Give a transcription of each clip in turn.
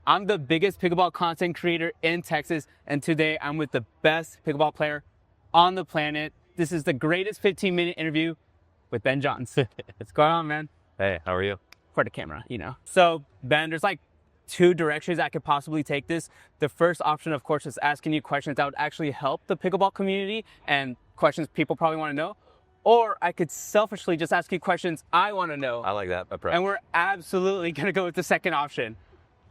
I'm the biggest pickleball content creator in Texas, and today I'm with the best pickleball player on the planet. This is the greatest 15-minute interview with Ben Johns. What's going on, man? Hey, how are you? For the camera, you know. So, Ben, there's like two directions I could possibly take this. The first option, of course, is asking you questions that would actually help the pickleball community and questions people probably want to know. Or I could selfishly just ask you questions I want to know. I like that approach. And we're absolutely going to go with the second option.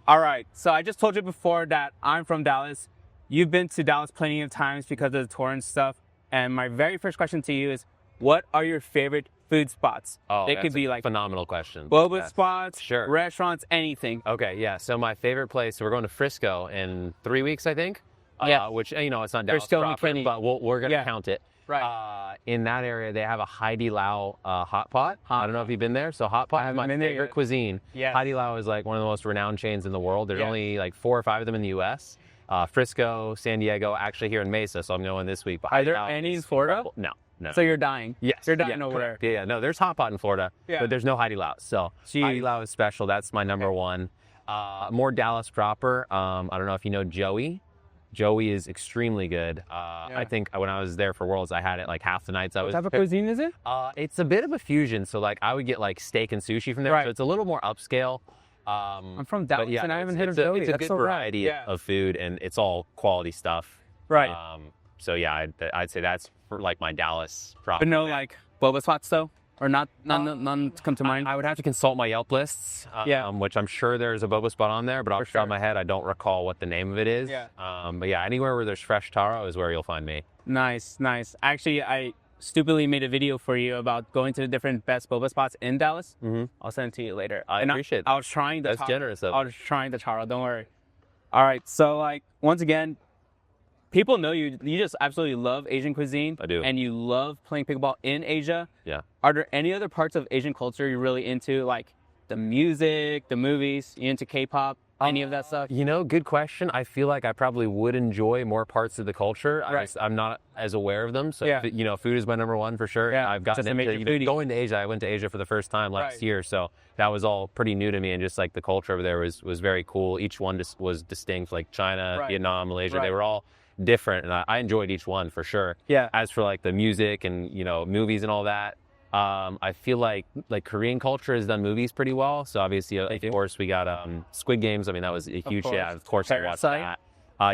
All right. So I just told you before that I'm from Dallas. You've been to Dallas plenty of times because of the tour and stuff. And my very first question to you is, what are your favorite food spots? Oh, it could be like phenomenal question. Boba spots, sure, restaurants, anything. Okay, yeah. So my favorite place. So we're going to Frisco in 3 weeks, I think. Yeah. Which it's not Dallas Frisco, proper, but we're gonna count it. Right. In that area, they have a Hai Lao hot pot. I don't know if you've been there. So hot pot is my favorite cuisine. Yeah. Hai Lao is like one of the most renowned chains in the world. There's only like 4 or 5 of them in the U.S. Frisco, San Diego, actually here in Mesa. So I'm going this week. But are there any in Florida? No. So you're dying. Yes. You're dying over there. Yeah. No, there's hot pot in Florida, but there's no Hai Lao. So Hai Lao is special. That's my number one. More Dallas proper. I don't know if you know Joey. Joey is extremely good. I think when I was there for Worlds, I had it like half the nights I was. What type of cuisine is it? It's a bit of a fusion. So like I would get like steak and sushi from there. Right. So it's a little more upscale. I'm from Dallas and I haven't hit a Joey. It's a good variety of food and it's all quality stuff. Right. So yeah, I'd say that's for like my Dallas proper. But no like boba spots though? Or none come to mind? I would have to consult my Yelp lists, which I'm sure there's a boba spot on there, but off the top of my head, I don't recall what the name of it is. Yeah. But yeah, anywhere where there's fresh taro is where you'll find me. Nice. Actually, I stupidly made a video for you about going to the different best boba spots in Dallas. Mm-hmm. I'll send it to you later. I appreciate that. I was trying the That's generous of you. I was trying the taro, don't worry. All right, so like, once again, people know you just absolutely love Asian cuisine. I do. And you love playing pickleball in Asia. Yeah. Are there any other parts of Asian culture you're really into, like the music, the movies, you into K-pop, any of that stuff? Good question. I feel like I probably would enjoy more parts of the culture. Right. I'm not as aware of them. So, food is my number one for sure. Yeah. I've gotten into going to Asia. I went to Asia for the first time last year. So that was all pretty new to me. And just like the culture over there was very cool. Each one was distinct, like China, Vietnam, Malaysia. They were all different. And I enjoyed each one for sure. Yeah. As for like the music and, movies and all that, I feel like Korean culture has done movies pretty well. So obviously, of course, we got Squid Games. I mean, that was a huge hit. Of course, I watched that.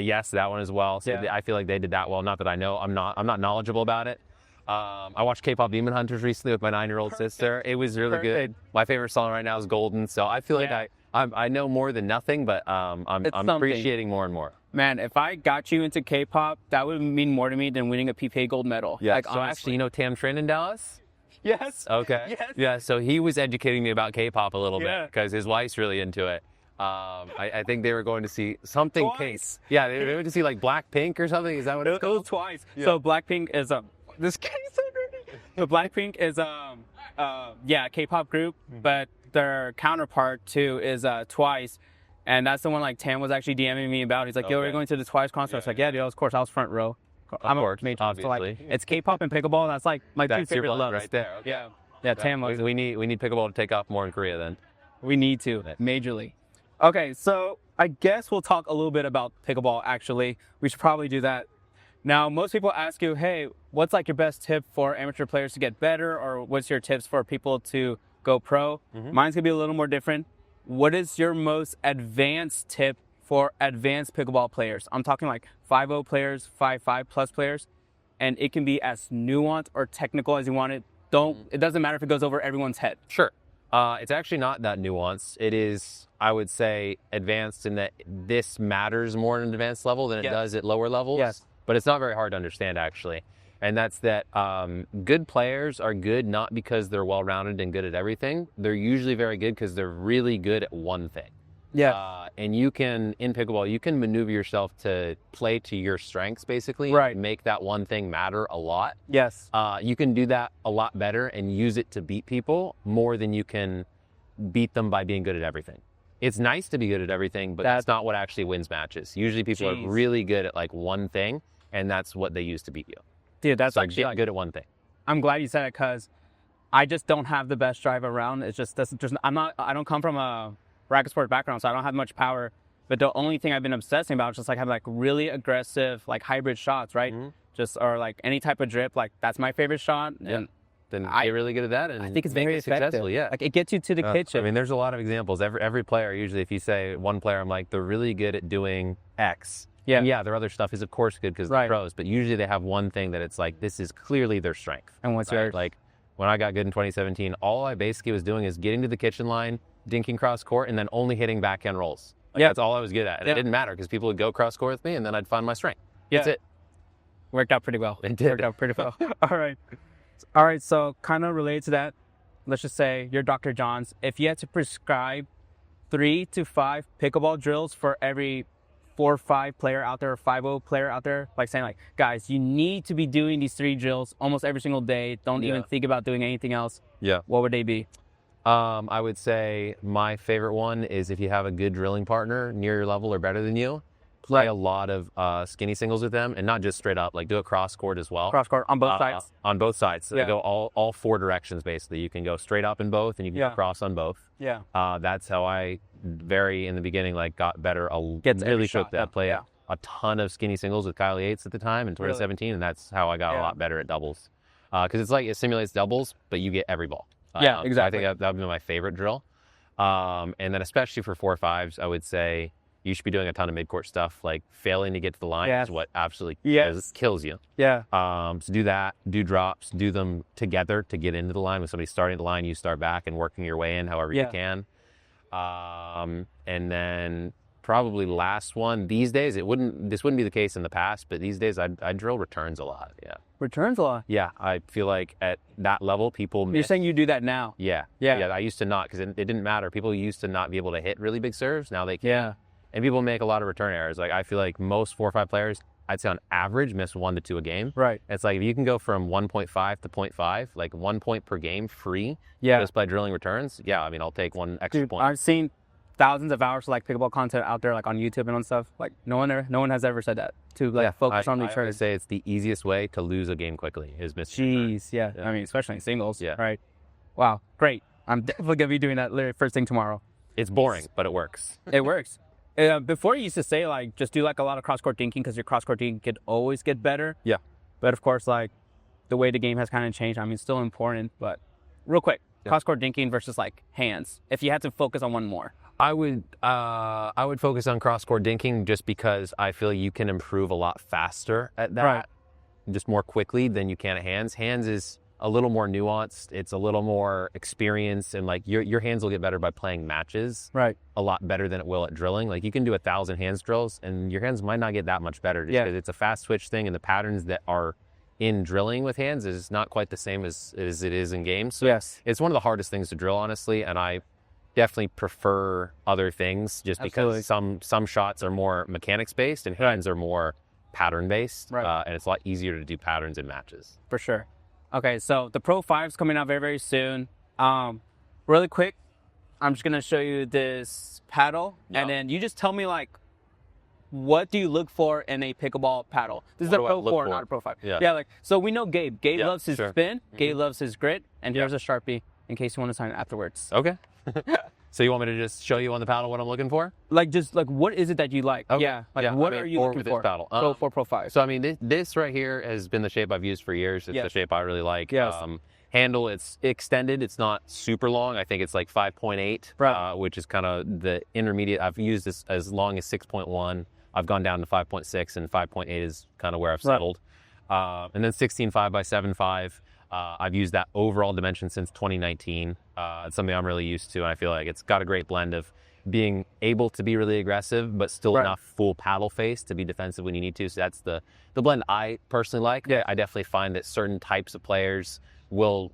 Yes, that one as well. So I feel like they did that well. Not that I know. I'm not knowledgeable about it. I watched K-pop Demon Hunters recently with my 9-year-old sister. It was really good. My favorite song right now is Golden. So I feel like I know more than nothing, but I'm appreciating more and more. Man, if I got you into K-pop, that would mean more to me than winning a PPA gold medal. Yeah. Like, so actually, Tam Trin in Dallas? Yes. Okay. Yes. Yeah, so he was educating me about K-pop a little bit because his wife's really into it. I think they were going to see something pink. Yeah, they went to see like Blackpink or something. Is that what it's called? Twice. Yeah. So Blackpink is this case so dirty. So Blackpink is a K-pop group, but their counterpart too is Twice. And that's the one like Tam was actually DMing me about. He's like, yo, we're going to the Twice concert. I was like, yeah, dude, of course, I was front row. I'm a major, obviously. So, like, it's K-pop and pickleball, and that's like my two favorite loves right there. Okay. Yeah, Tam loves we need pickleball to take off more in Korea then. We need to, majorly. Okay, so I guess we'll talk a little bit about pickleball, actually. We should probably do that. Now, most people ask you, hey, what's like your best tip for amateur players to get better, or what's your tips for people to go pro? Mm-hmm. Mine's going to be a little more different. What is your most advanced tip for advanced pickleball players? I'm talking like 5.0 players, 5.5 plus players, and it can be as nuanced or technical as you want it. It doesn't matter if it goes over everyone's head. Sure. It's actually not that nuanced. It is, I would say, advanced in that this matters more at an advanced level than it does at lower levels. Yes. But it's not very hard to understand, actually. And that's that good players are good not because they're well-rounded and good at everything. They're usually very good because they're really good at one thing. Yeah. And in pickleball, you can maneuver yourself to play to your strengths, basically. Right. And make that one thing matter a lot. Yes. You can do that a lot better and use it to beat people more than you can beat them by being good at everything. It's nice to be good at everything, but that's not what actually wins matches. Usually people are really good at like one thing, and that's what they use to beat you. Dude, that's actually like good at one thing. I'm glad you said it because I just don't have the best drive around. It's just I don't come from a racket sport background, so I don't have much power. But the only thing I've been obsessing about is just like having like really aggressive like hybrid shots, right? Just or like any type of drip, like that's my favorite shot. And then get really good at that, and I think it's very effective. Successful. Yeah, like it gets you to the kitchen. I mean, there's a lot of examples. Every player, usually, if you say one player, I'm like, they're really good at doing X. Yeah, and their other stuff is of course good because they're pros, but usually they have one thing that it's like this is clearly their strength. And what's yours? Like when I got good in 2017, all I basically was doing is getting to the kitchen line, dinking cross court, and then only hitting backhand rolls. Like, that's all I was good at. And it didn't matter because people would go cross court with me, and then I'd find my strength. That's it. Worked out pretty well. It did. Worked out pretty well. All right. So kind of related to that, let's just say you're Dr. Johns. If you had to prescribe 3 to 5 pickleball drills for every 4 or 5 player out there or 5-0 player out there, like saying like, guys, you need to be doing these 3 drills almost every single day. Don't even think about doing anything else. Yeah. What would they be? I would say my favorite one is if you have a good drilling partner near your level or better than you, play a lot of skinny singles with them, and not just straight up, like do a cross court as well. Cross court on both sides? On both sides. So they go all 4 directions, basically. You can go straight up in both, and you can cross on both. Yeah. That's how I, in the beginning, like got better. Really shook that. Play a ton of skinny singles with Kyle Yates at the time in 2017, and that's how I got a lot better at doubles. Because it's like it simulates doubles, but you get every ball. Exactly. So I think that would be my favorite drill. And then especially for 4-5s, I would say you should be doing a ton of midcourt stuff. Like failing to get to the line is what absolutely kills you. Yeah. So do that, do drops, do them together to get into the line. When somebody's starting the line, you start back and working your way in however you can. And then probably last one, these days, this wouldn't be the case in the past, but these days I drill returns a lot. Yeah. Returns a lot? Yeah. I feel like at that level, people You're saying you do that now? Yeah. I used to not, because it didn't matter. People used to not be able to hit really big serves. Now they can. Yeah. And people make a lot of return errors. Like I feel like most 4 or 5 players, I'd say on average, miss 1 to 2 a game. Right. It's like if you can go from 1.5 to 0.5, like 1 point per game free, just by drilling returns. Yeah, I mean, I'll take 1 extra point. I've seen thousands of hours of like pickleball content out there, like on YouTube and on stuff. Like no one has ever said that to like focus on returns. I would say it's the easiest way to lose a game quickly is missing returns. Yeah. I mean, especially in singles. Yeah. Right. Wow. Great. I'm definitely gonna be doing that literally first thing tomorrow. It's boring, but it works. It works. Before you used to say like just do like a lot of cross court dinking because your cross court dinking could always get better. Yeah. But of course, like the way the game has kind of changed. I mean, it's still important, but real quick, cross court dinking versus like hands. If you had to focus on one more. I would focus on cross court dinking just because I feel you can improve a lot faster at that, just more quickly than you can at hands. Hands is a little more nuanced. It's a little more experience, and like your hands will get better by playing matches. Right. A lot better than it will at drilling. Like you can do 1,000 hands drills, and your hands might not get that much better just because it's a fast switch thing, and the patterns that are in drilling with hands is not quite the same as it is in games. So it's one of the hardest things to drill, honestly, and I definitely prefer other things just because some shots are more mechanics based and hands are more pattern based, and it's a lot easier to do patterns in matches. For sure. Okay, so the Pro 5 is coming out very, very soon. Really quick, I'm just gonna show you this paddle, and then you just tell me like, what do you look for in a pickleball paddle? This is a Pro 4, not a Pro 5. Yeah. Like so we know Gabe. Gabe loves his spin. Gabe loves his grit, and here's a Sharpie in case you want to sign afterwards. Okay. So you want me to just show you on the paddle what I'm looking for? Like just like what is it that you like? Okay. What are you looking for? Paddle. Pro 4, Pro 5. So I mean, this right here has been the shape I've used for years. It's the shape I really like. Yes. Handle, it's extended. It's not super long. I think it's like 5.8, which is kind of the intermediate. I've used this as long as 6.1. I've gone down to 5.6, and 5.8 is kind of where I've settled. And then 16.5 by 7.5. I've used that overall dimension since 2019. It's something I'm really used to, and I feel like it's got a great blend of being able to be really aggressive, but still enough full paddle face to be defensive when you need to. So that's the blend I personally like. I definitely find that certain types of players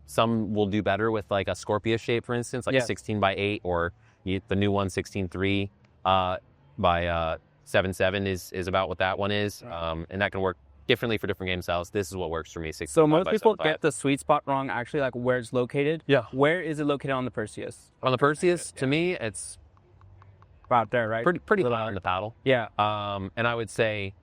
some will do better with like a Scorpio shape, for instance, like 16 by 8, or the new one 16.3 by 7.7 is about what that one is, and that can work differently for different game styles. This is what works for me. So most people get the sweet spot wrong, actually, like where it's located. Yeah. Where is it located on the Perseus? On the Perseus, to me, it's about there, right? Pretty high on the paddle. Yeah. And I would say,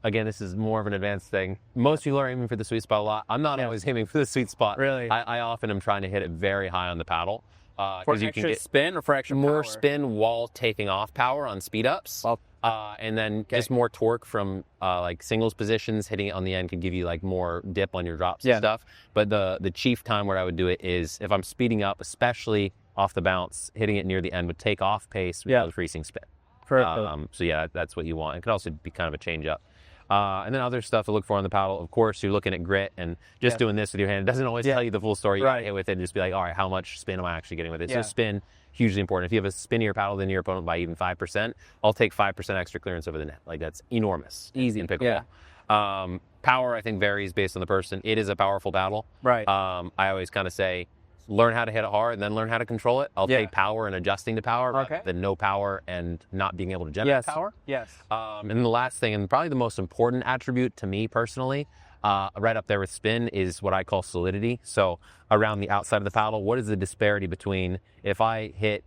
again, this is more of an advanced thing. Most people are aiming for the sweet spot a lot. I'm not always aiming for the sweet spot. Really? I often am trying to hit it very high on the paddle. For you extra can get spin or for extra more power? spin while taking off power on speed ups. Well, And then just more torque from like singles positions. Hitting it on the end can give you like more dip on your drops and stuff. But the chief time where I would do it is if I'm speeding up, especially off the bounce, hitting it near the end would take off pace with increasing spin. So yeah, that's what you want. It could also be kind of a change up. And then other stuff to look for on the paddle. Of course, you're looking at grit and just doing this with your hand. It doesn't always tell you the full story. You hit with it and just be like, all right, how much spin am I actually getting with it? So spin, hugely important. If you have a spinnier paddle than your opponent by even 5%, I'll take 5% extra clearance over the net. Like that's enormous. Easy in pickleball. Power, I think, varies based on the person. It is a powerful paddle. Right. I always kind of say, learn how to hit it hard and then learn how to control it. I'll take power and adjusting to power rather than no power and not being able to generate power. And then the last thing, and probably the most important attribute to me personally, right up there with spin, is what I call solidity. So around the outside of the paddle, what is the disparity between if I hit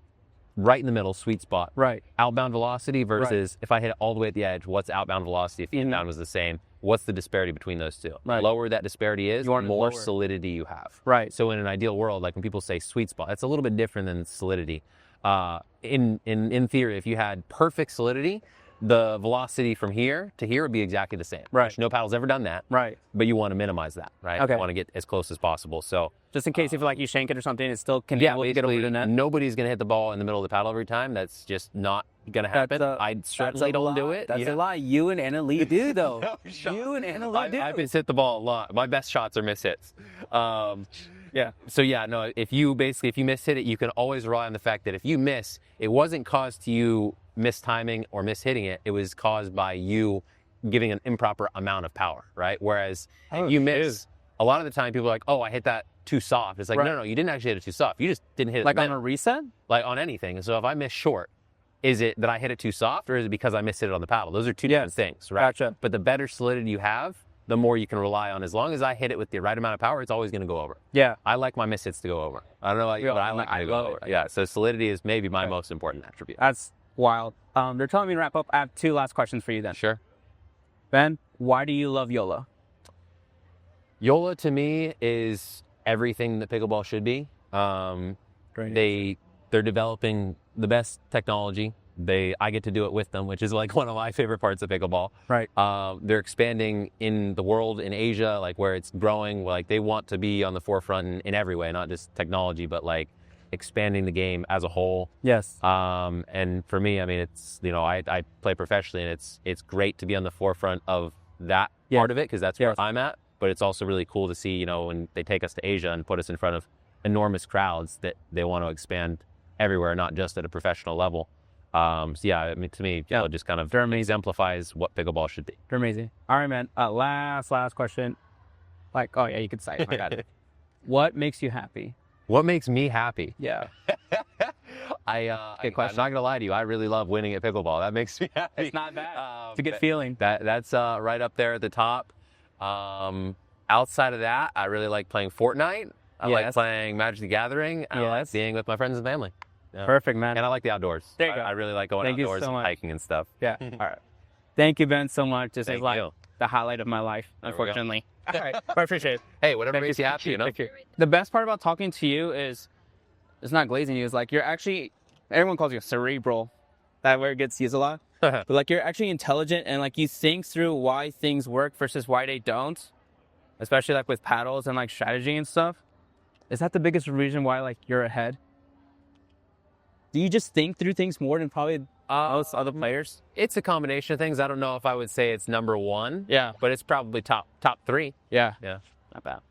right in the middle, sweet spot, outbound velocity versus if I hit it all the way at the edge, what's outbound velocity if inbound was the same? What's the disparity between those two? The lower that disparity is, the more solidity you have. So in an ideal world, like when people say sweet spot, that's a little bit different than solidity. In theory, if you had perfect solidity, the velocity from here to here would be exactly the same. Which no paddle's ever done that. But you want to minimize that, You want to get as close as possible. So just in case if like you shank it or something, it still can get over the net. Nobody's going to hit the ball in the middle of the paddle every time. That's just not going to happen. I certainly don't do it. That's a lie. You and Anna Lee do, though. You and Anna Lee do. I've been hit the ball a lot. My best shots are miss hits. So yeah, no, if you miss hit it, you can always rely on the fact that if you miss, it wasn't caused to you mistiming or mishitting it. It was caused by you giving an improper amount of power, right? Whereas if you miss, a lot of the time people are like, oh, I hit that too soft. It's like, no, you didn't actually hit it too soft. You just didn't hit it. Like on a reset? Like on anything. So if I miss short, is it that I hit it too soft or is it because I missed it on the paddle? Those are two different things, right? Gotcha. But the better solidity you have, the more you can rely on. As long as I hit it with the right amount of power, it's always going to go over. I like my miss hits to go over. I don't know about you, but I like to go over. Yeah, so solidity is maybe my most important attribute. That's wild. They're telling me to wrap up. I have two last questions for you then. Sure. Ben, why do you love Joola? Joola to me is everything that pickleball should be. They're developing the best technology. I get to do it with them, which is like one of my favorite parts of pickleball. They're expanding in the world, in Asia, like where it's growing. Like they want to be on the forefront in every way, not just technology, but like expanding the game as a whole. And for me, I mean, it's, I play professionally and it's great to be on the forefront of that part of it because that's where I'm at. But it's also really cool to see, when they take us to Asia and put us in front of enormous crowds that they want to expand everywhere, not just at a professional level. So yeah, I mean, to me, it just kind of exemplifies what pickleball should be. They're amazing. All right, man. Last question. Like, oh yeah, you could say it. I got it. What makes you happy? What makes me happy? Yeah. I'm not gonna lie to you. I really love winning at pickleball. That makes me happy. It's not bad. It's a good feeling. That's right up there at the top. Outside of that, I really like playing Fortnite. I like playing Magic the Gathering. I like being with my friends and family. Perfect, man. And I like the outdoors. There you go. I really like going outdoors and hiking and stuff. All right. Thank you, Ben, so much. This is like the highlight of my life, unfortunately. All right. I appreciate it. Hey, whatever makes you happy, Thank you. The best part about talking to you is, it's not glazing you. It's like you're actually, everyone calls you cerebral. That word gets used a lot. But like you're actually intelligent and like you think through why things work versus why they don't. Especially like with paddles and like strategy and stuff. Is that the biggest reason why like you're ahead? Do you just think through things more than probably most other players? It's a combination of things. I don't know if I would say it's number one. But it's probably top three. Not bad.